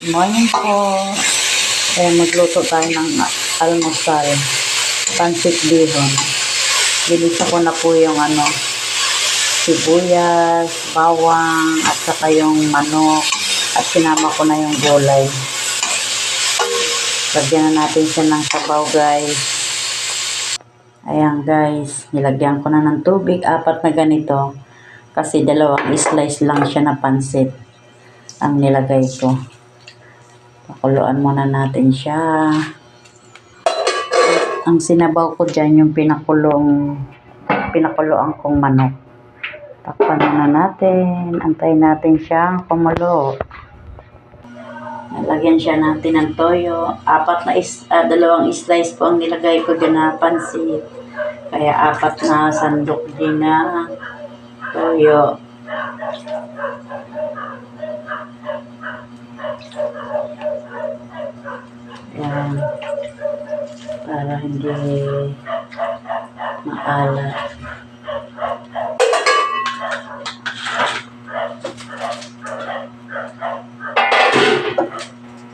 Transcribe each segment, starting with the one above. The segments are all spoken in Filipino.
Good morning po. Magluto tayo ng almusal. Pancit bihon. Binisa ko na po yung sibuyas, bawang, at saka yung manok. At sinama ko na yung gulay. Lagyan na natin siya ng sabaw, guys. Ayan, guys. Nilagyan ko na ng tubig. 4 na ganito. Kasi 2 slice lang siya na pancit ang nilagay ko. Pakuluan muna natin siya. Ang sinabaw ko dyan, yung pinakuloan kong manok. Takpan muna natin. Antayin natin siyang kumulo. Nalagyan siya natin ng toyo. 2 slice po ang nilagay ko dyan na pansit. Kaya 4 na sandok din na toyo. Yan. Para hindi maalat.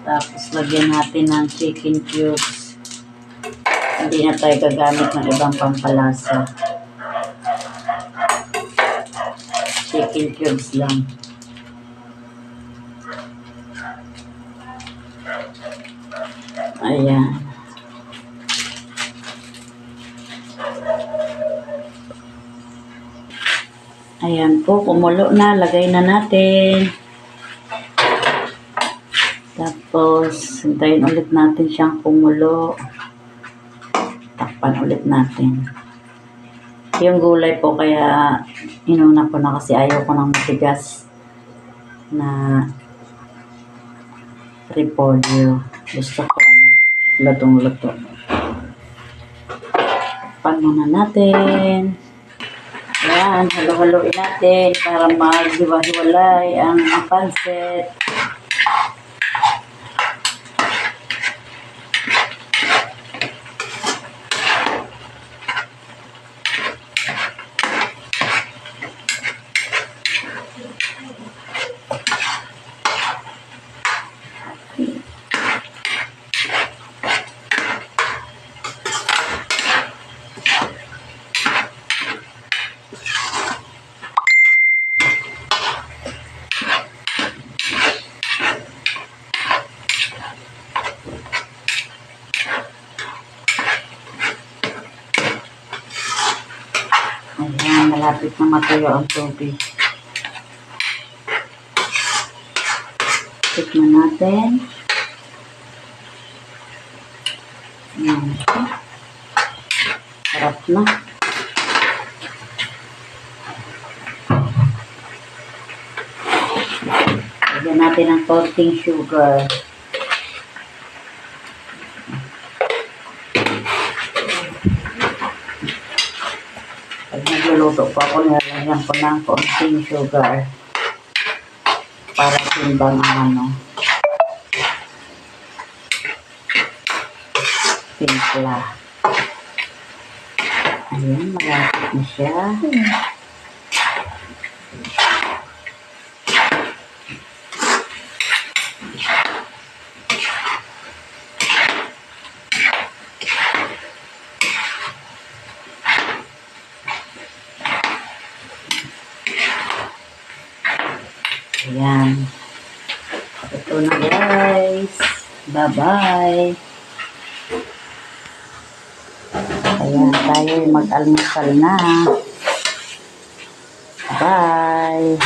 Tapos lagyan natin ng chicken cubes. Hindi na tayo gagamit ng ibang pampalasa. Chicken cubes lang. Ayan. Ayan po, kumulo na. Lagay na natin. Tapos, hintayin ulit natin siyang kumulo. Takpan ulit natin. Yung gulay po, kaya inuna ko na kasi ayaw ko ng matigas na repolyo. Gusto ko lutong-luto. Takpan muna natin. Ayan, halo-haloin natin para maghiwa-hiwalay ang pancit. Ayan, malapit na matuyo ang tubig. Tikman natin. Ayan. Sarap na. Lagyan natin ng konting sugar. Pag nagluluto po ako, nilalagyan ko ng konting sugar para timbang ang timpla. Ayan, malapit na siya. Ayan. Ito na, guys. Bye-bye. Ayan, tayo mag-almusal na. Bye.